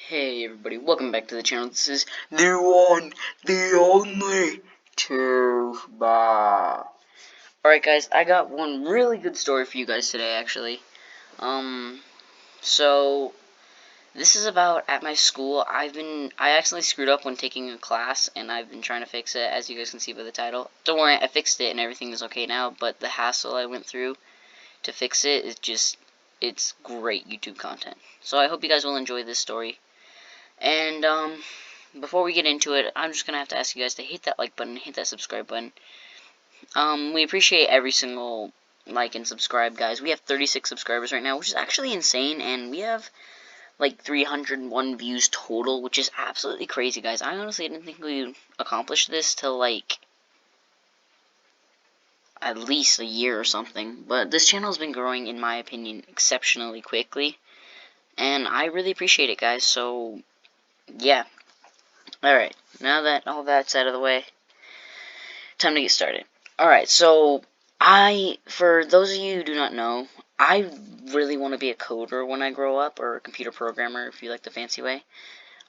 Hey everybody, welcome back to the channel. This is the one, the only Tuba. Alright guys, I got one really good story for you guys today actually. So this is about at my school. I accidentally screwed up when taking a class and I've been trying to fix it, as you guys can see by the title. Don't worry, I fixed it and everything is okay now, but the hassle I went through to fix it is it's great YouTube content. So I hope you guys will enjoy this story. And, before we get into it, I'm just gonna have to ask you guys to hit that like button, hit that subscribe button. We appreciate every single like and subscribe, guys. We have 36 subscribers right now, which is actually insane, and we have like 301 views total, which is absolutely crazy, guys. I honestly didn't think we'd accomplish this till like at least a year or something. But this channel has been growing, in my opinion, exceptionally quickly, and I really appreciate it, guys. So yeah. Alright, now that all that's out of the way, time to get started. Alright, so for those of you who do not know, I really want to be a coder when I grow up, or a computer programmer if you like the fancy way.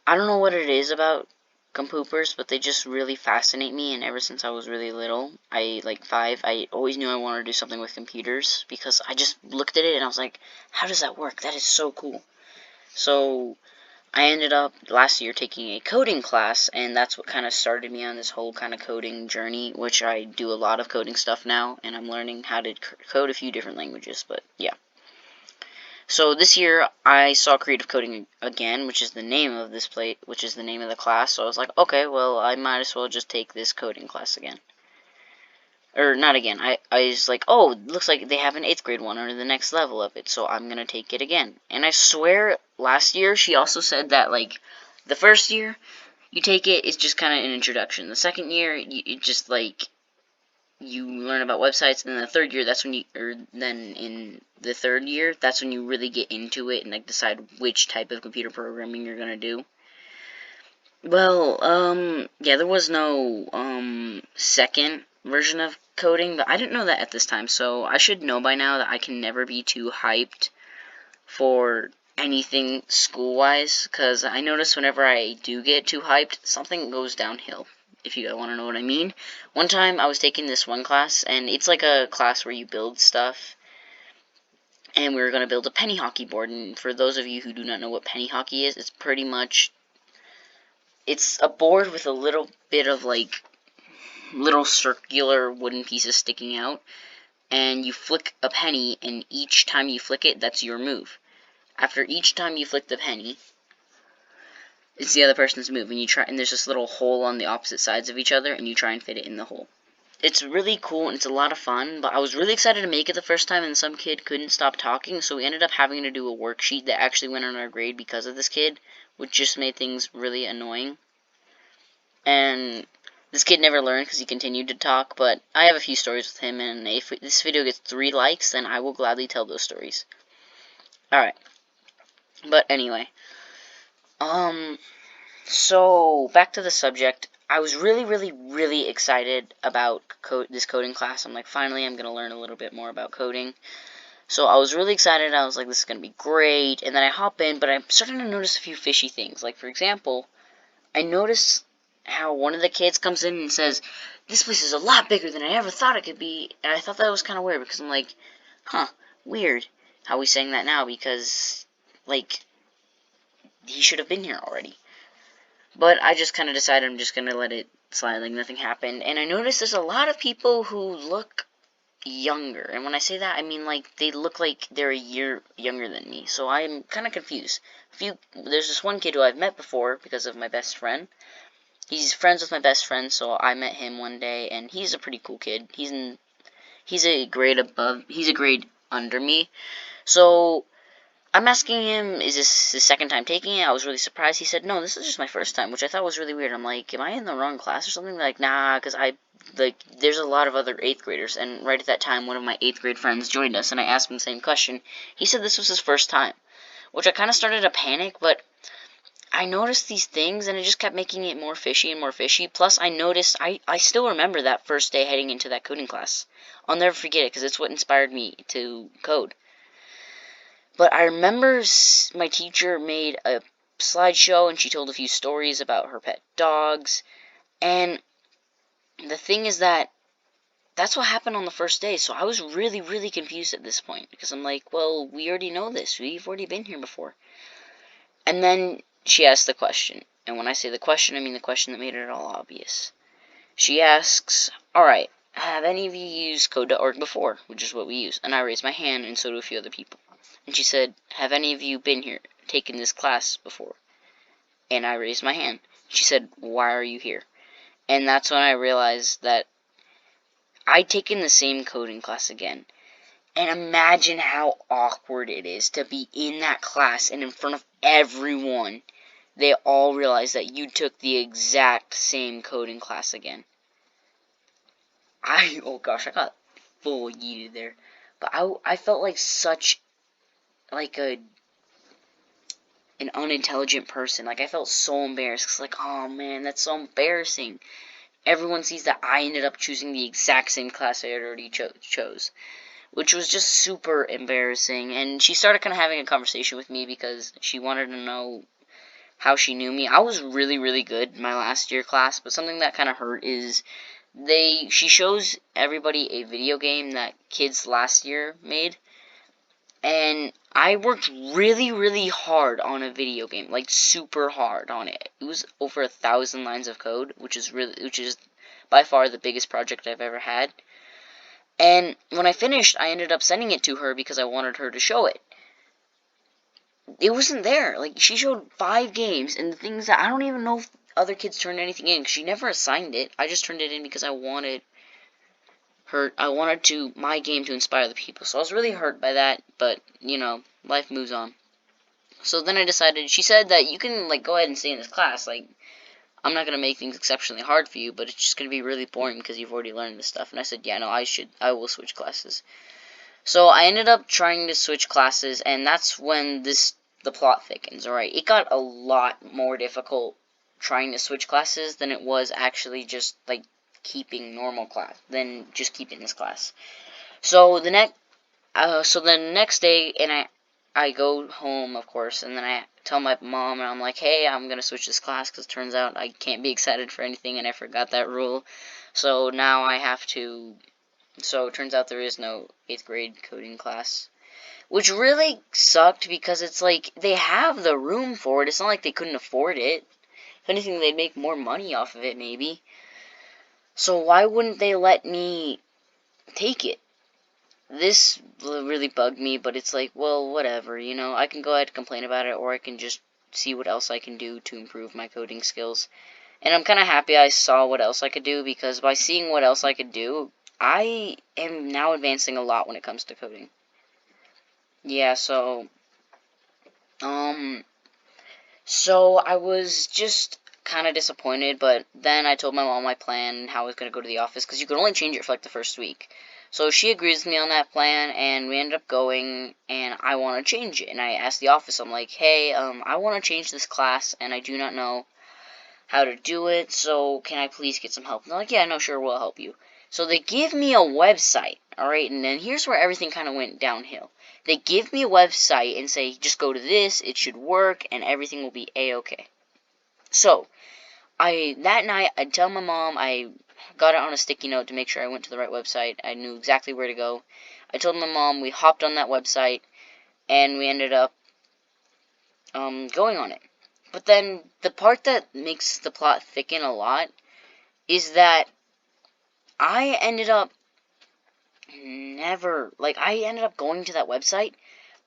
I don't know what it is about computers, but they just really fascinate me, and ever since I was really little, like 5, I always knew I wanted to do something with computers, because I just looked at it and I was like, how does that work? That is so cool. So I ended up last year taking a coding class, and that's what kind of started me on this whole kind of coding journey, which I do a lot of coding stuff now, and I'm learning how to code a few different languages, but yeah. So this year I saw creative coding again, which is the name of which is the name of the class, so I was like, okay, well, I might as well just take this coding class again. Or not again. I was like, oh, looks like they have an 8th grade one, or the next level of it, so I'm gonna take it again. And I swear, last year she also said that, like, the first year you take it, it's just kind of an introduction. The second year, it just, like, you learn about websites, and then the third year, then in the third year, that's when you really get into it and, like, decide which type of computer programming you're gonna do. Well, yeah, there was no, second version of coding, but I didn't know that at this time, so I should know by now that I can never be too hyped for anything school-wise, because I notice whenever I do get too hyped, something goes downhill, if you want to know what I mean. One time, I was taking this one class, and it's like a class where you build stuff, and we were going to build a penny hockey board, and for those of you who do not know what penny hockey is, it's pretty much, it's a board with a little bit of, like, little circular wooden pieces sticking out, and you flick a penny, and each time you flick it, that's your move. After each time you flick the penny, it's the other person's move, and there's this little hole on the opposite sides of each other, and you try and fit it in the hole. It's really cool, and it's a lot of fun, but I was really excited to make it the first time, and some kid couldn't stop talking, so we ended up having to do a worksheet that actually went on our grade because of this kid, which just made things really annoying. And this kid never learned because he continued to talk, but I have a few stories with him, and if this video gets 3 likes, then I will gladly tell those stories. Alright. But anyway. So, back to the subject. I was really, really, really excited about this coding class. I'm like, finally, I'm going to learn a little bit more about coding. So, I was really excited. I was like, this is going to be great. And then I hop in, but I'm starting to notice a few fishy things. Like, for example, I noticed how one of the kids comes in and says, this place is a lot bigger than I ever thought it could be. And I thought that was kind of weird, because I'm like, huh, weird how he's saying that now, because, like, he should have been here already. But I just kind of decided I'm just going to let it slide like nothing happened. And I noticed there's a lot of people who look younger. And when I say that, I mean, like, they look like they're a year younger than me. So I'm kind of confused. There's this one kid who I've met before because of my best friend. He's friends with my best friend, so I met him one day, and he's a pretty cool kid. He's a grade under me. So I'm asking him, is this his second time taking it? I was really surprised. He said, no, this is just my first time, which I thought was really weird. I'm like, am I in the wrong class or something? Like, nah, because there's a lot of other 8th graders, and right at that time, one of my 8th grade friends joined us, and I asked him the same question. He said this was his first time, which I kind of started to panic, but I noticed these things, and it just kept making it more fishy and more fishy. Plus, I noticed, I still remember that first day heading into that coding class. I'll never forget it, because it's what inspired me to code. But I remember my teacher made a slideshow, and she told a few stories about her pet dogs. And the thing is that that's what happened on the first day. So I was really, really confused at this point, because I'm like, well, we already know this. We've already been here before. And then she asked the question. And when I say the question, I mean the question that made it all obvious. She asks, alright, have any of you used code.org before? Which is what we use. And I raised my hand, and so do a few other people. And she said, have any of you been here, taken this class before? And I raised my hand. She said, why are you here? And that's when I realized that I'd taken the same coding class again. And imagine how awkward it is to be in that class and in front of everyone. They all realize that you took the exact same coding class again. Oh gosh, I got full yeeted there. But I felt like such, like an unintelligent person. Like, I felt so embarrassed. Cause like, oh man, that's so embarrassing. Everyone sees that I ended up choosing the exact same class I had already chose. Which was just super embarrassing. And she started kind of having a conversation with me because she wanted to know how she knew me. I was really, really good in my last year class, but something that kind of hurt is she shows everybody a video game that kids last year made, and I worked really, really hard on a video game, like super hard on it. It was over 1,000 lines of code, which is by far the biggest project I've ever had. And when I finished, I ended up sending it to her because I wanted her to show it. It wasn't there. Like, she showed 5 games, and the things that I don't even know if other kids turned anything in, because she never assigned it. I just turned it in because I wanted my game to inspire the people. So I was really hurt by that, but, you know, life moves on. So then I decided, she said that you can, like, go ahead and stay in this class. Like, I'm not going to make things exceptionally hard for you, but it's just going to be really boring because you've already learned this stuff. And I said, yeah, no, I will switch classes. So I ended up trying to switch classes, and that's when the plot thickens, alright? It got a lot more difficult trying to switch classes than it was actually just, like, keeping normal class, than just keeping this class. So the next day, and I go home, of course, and then I tell my mom, and I'm like, hey, I'm going to switch this class, because it turns out I can't be excited for anything, and I forgot that rule. So now I have to... So it turns out there is no 8th grade coding class. Which really sucked because it's like, they have the room for it. It's not like they couldn't afford it. If anything, they'd make more money off of it, maybe. So why wouldn't they let me take it? This really bugged me, but it's like, well, whatever, you know. I can go ahead and complain about it, or I can just see what else I can do to improve my coding skills. And I'm kind of happy I saw what else I could do, because by seeing what else I could do, I am now advancing a lot when it comes to coding. Yeah, so I was just kind of disappointed, but then I told my mom my plan and how I was going to go to the office, because you could only change it for like the first week. So she agrees with me on that plan, and we ended up going, and I want to change it. And I asked the office, I'm like, hey, I want to change this class, and I do not know how to do it, so can I please get some help? And they're like, yeah, no, sure, we'll help you. So they give me a website, alright, and then here's where everything kind of went downhill. They give me a website and say, just go to this, it should work, and everything will be A-okay. So, that night, I tell my mom, I got it on a sticky note to make sure I went to the right website. I knew exactly where to go. I told my mom, we hopped on that website, and we ended up going on it. But then, the part that makes the plot thicken a lot is that I ended up going to that website,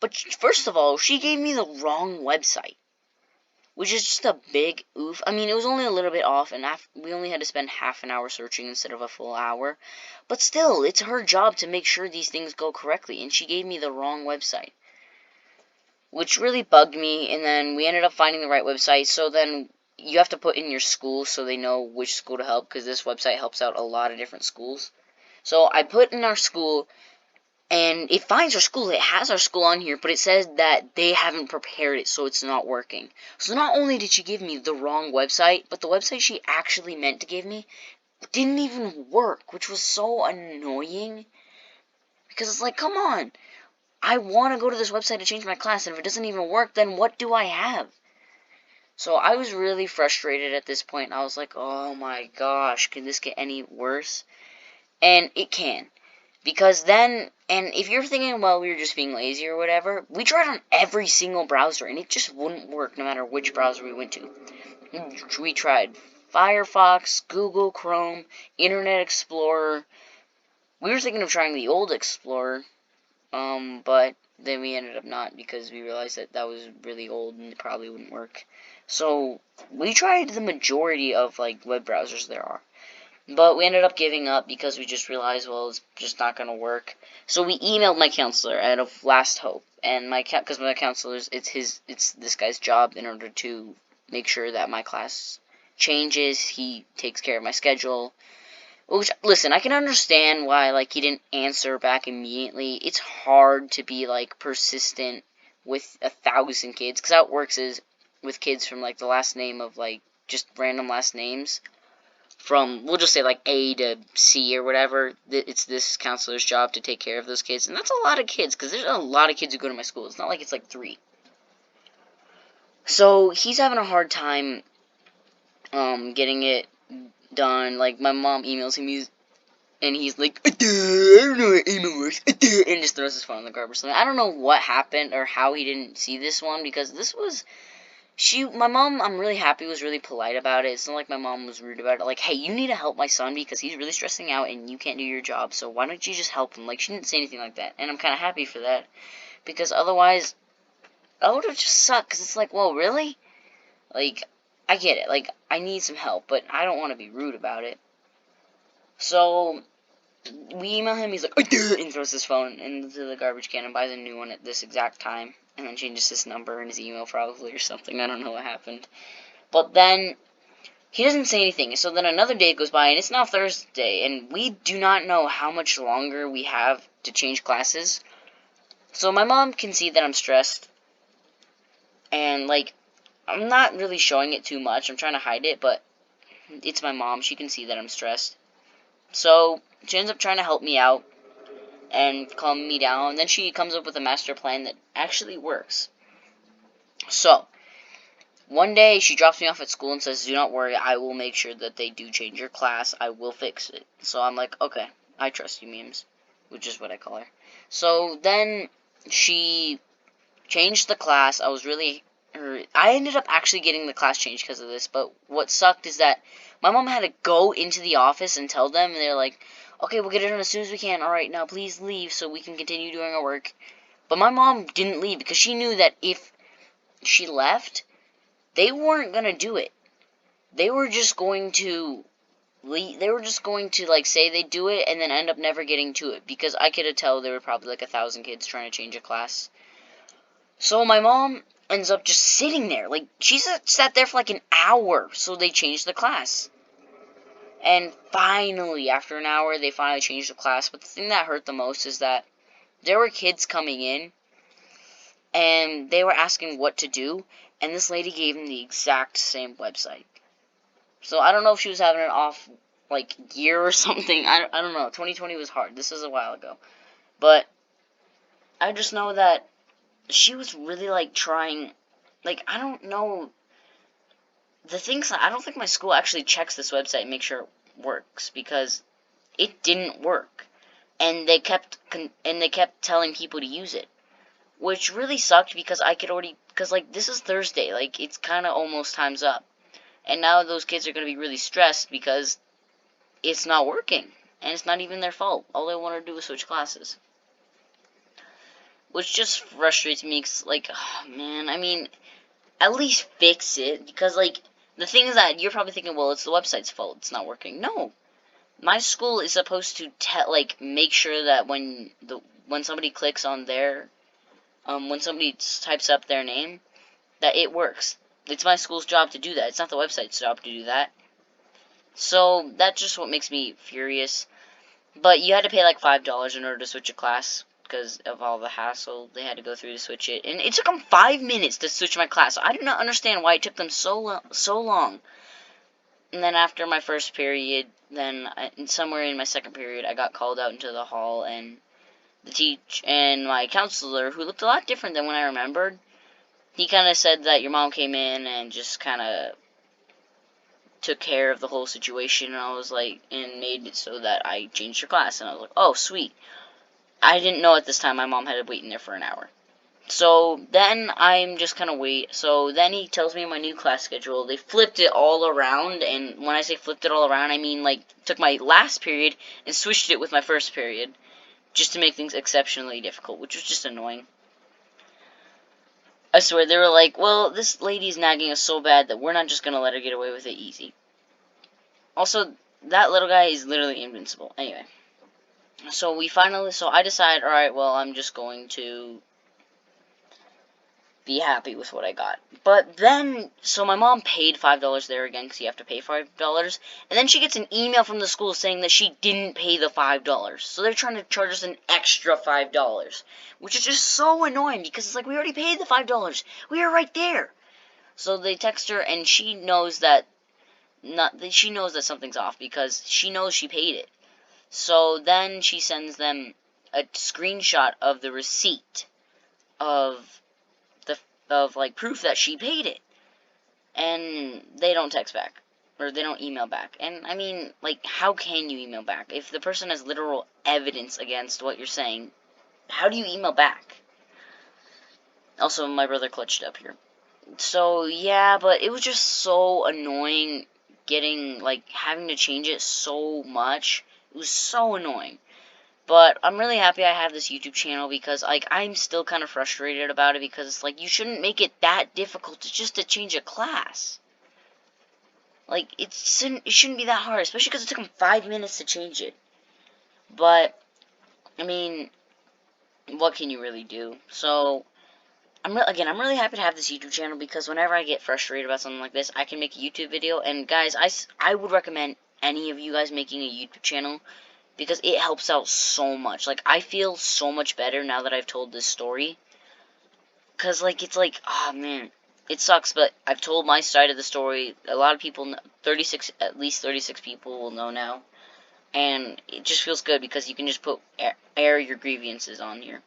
but first of all, she gave me the wrong website, which is just a big oof. I mean, it was only a little bit off, and we only had to spend half an hour searching instead of a full hour, but still, it's her job to make sure these things go correctly, and she gave me the wrong website, which really bugged me. And then we ended up finding the right website. So then you have to put in your school so they know which school to help, because this website helps out a lot of different schools. So I put in our school, and it finds our school. It has our school on here, but it says that they haven't prepared it, so it's not working. So not only did she give me the wrong website, but the website she actually meant to give me didn't even work, which was so annoying. Because it's like, come on. I want to go to this website to change my class, and if it doesn't even work, then what do I have? So I was really frustrated at this point. I was like, oh my gosh, can this get any worse? And it can. Because then, and if you're thinking, well, we were just being lazy or whatever, we tried on every single browser and it just wouldn't work no matter which browser we went to. We tried Firefox, Google Chrome, Internet Explorer. We were thinking of trying the old Explorer, but then we ended up not because we realized that that was really old and it probably wouldn't work. So we tried the majority of like web browsers there are. But we ended up giving up because we just realized, well, it's just not going to work. So we emailed my counselor out of last hope, and because my counselor's, it's this guy's job in order to make sure that my class changes. He takes care of my schedule. Which, listen, I can understand why, like, he didn't answer back immediately. It's hard to be, like, persistent with 1,000 kids, because how it works is with kids from, like, the last name of, like, just random last names from, we'll just say, like, A to C or whatever, it's this counselor's job to take care of those kids. And that's a lot of kids, because there's a lot of kids who go to my school. It's not like it's, like, 3. So, he's having a hard time, getting it done. Like, my mom emails him, and he's like, I don't know how email works, and just throws his phone in the garbage. So I don't know what happened or how he didn't see this one, because this was, my mom, I'm really happy, was really polite about it. It's not like my mom was rude about it. Like, hey, you need to help my son because he's really stressing out and you can't do your job, so why don't you just help him? Like, she didn't say anything like that, and I'm kind of happy for that, because otherwise, I would have just sucked, because it's like, well, really? Like, I get it. Like, I need some help, but I don't want to be rude about it. So, we email him, he's like, and throws his phone into the garbage can and buys a new one at this exact time, and then changes his number in his email probably or something. I don't know what happened. But then he doesn't say anything. So then another day goes by, and it's now Thursday, and we do not know how much longer we have to change classes. So my mom can see that I'm stressed, and, like, I'm not really showing it too much. I'm trying to hide it, but it's my mom. She can see that I'm stressed. So she ends up trying to help me out and calm me down. And then she comes up with a master plan that actually works. So, one day she drops me off at school and says, do not worry, I will make sure that they do change your class. I will fix it. So I'm like, okay, I trust you, memes, which is what I call her. So then she changed the class. I ended up actually getting the class changed because of this, but what sucked is that my mom had to go into the office and tell them, and they're like, okay, we'll get it done as soon as we can. Alright, now please leave so we can continue doing our work. But my mom didn't leave because she knew that if she left, they weren't going to do it. They were just going to leave. They were just going to, like, say they do it and then end up never getting to it, because I could tell there were probably like 1,000 kids trying to change a class. So my mom ends up just sitting there. Like, she sat there for like an hour, so they changed the class. And finally, after an hour, they finally changed the class. But the thing that hurt the most is that there were kids coming in, and they were asking what to do, and this lady gave them the exact same website. So I don't know if she was having an off, like, year or something. I don't know. 2020 was hard. This is a while ago. But I just know that she was really, like, trying, like, I don't know. The things, I don't think my school actually checks this website and makes sure it works, because it didn't work. And they kept telling people to use it, which really sucked, because like, this is Thursday, like, it's kind of almost time's up, and now those kids are going to be really stressed because it's not working, and it's not even their fault. All they want to do is switch classes, which just frustrates me, cause, like, oh, man, I mean, at least fix it, because, like, the thing is that you're probably thinking, well, it's the website's fault, it's not working. No, my school is supposed to make sure that when somebody clicks on their when somebody types up their name, that it works. It's my school's job to do that. It's not the website's job to do that. So that's just what makes me furious. But you had to pay like $5 in order to switch a class because of all the hassle they had to go through to switch it. And it took them 5 minutes to switch my class. So I do not understand why it took them so long. And then after my first period, then somewhere in my second period, I got called out into the hall, and my counselor, who looked a lot different than when I remembered, he kind of said that your mom came in and just kind of took care of the whole situation, and I was like, and made it so that I changed your class, and I was like, oh, sweet. I didn't know at this time my mom had to wait in there for an hour. So then I'm just kind of wait. So then he tells me my new class schedule. They flipped it all around, and when I say flipped it all around, I mean like took my last period and switched it with my first period, just to make things exceptionally difficult, which was just annoying. I swear, they were like, well, this lady's nagging us so bad that we're not just gonna let her get away with it easy. Also, that little guy is literally invincible. Anyway, so I decide, alright, well, I'm just going to be happy with what I got. But then, so my mom paid $5 there again, because you have to pay $5, and then she gets an email from the school saying that she didn't pay the $5. So they're trying to charge us an extra $5, which is just so annoying, because it's like, we already paid the $5. We were right there. So they text her, and she knows that something's off, because she knows she paid it. So then she sends them a screenshot of the receipt of like proof that she paid it, and they don't text back, or they don't email back. And I mean, like, how can you email back if the person has literal evidence against what you're saying? How do you email back? Also, my brother clutched up here. So yeah, but it was just so annoying having to change it so much. It was so annoying. But I'm really happy I have this YouTube channel, because, like, I'm still kind of frustrated about it, because it's like, you shouldn't make it that difficult just to change a class. Like, it shouldn't be that hard, especially because it took them 5 minutes to change it. But, I mean, what can you really do? So, I'm really happy to have this YouTube channel, because whenever I get frustrated about something like this, I can make a YouTube video. And guys, I would recommend any of you guys making a YouTube channel, because it helps out so much. Like, I feel so much better now that I've told this story. Because, like, it's like, oh, man, it sucks, but I've told my side of the story. A lot of people, at least 36 people will know now. And it just feels good, because you can just air your grievances on here.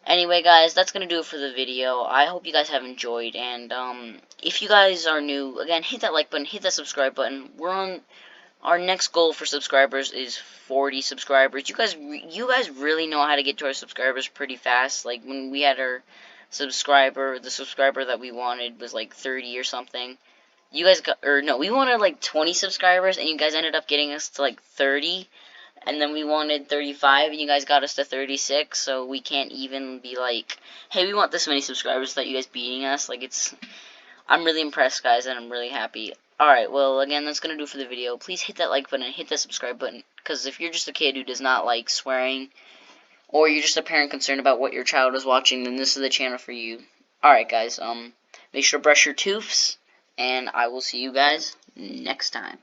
Anyway, guys, that's going to do it for the video. I hope you guys have enjoyed. And, if you guys are new, again, hit that like button, hit that subscribe button. Our next goal for subscribers is 40 subscribers. You guys really know how to get to our subscribers pretty fast. Like, when we had the subscriber that we wanted was like 30 or something. You guys we wanted like 20 subscribers, and you guys ended up getting us to like 30. And then we wanted 35, and you guys got us to 36. So we can't even be like, hey, we want this many subscribers without you guys beating us. Like, I'm really impressed, guys, and I'm really happy. Alright, well, again, that's going to do it for the video. Please hit that like button and hit that subscribe button, because if you're just a kid who does not like swearing, or you're just a parent concerned about what your child is watching, then this is the channel for you. Alright, guys, make sure to brush your teeths, and I will see you guys next time.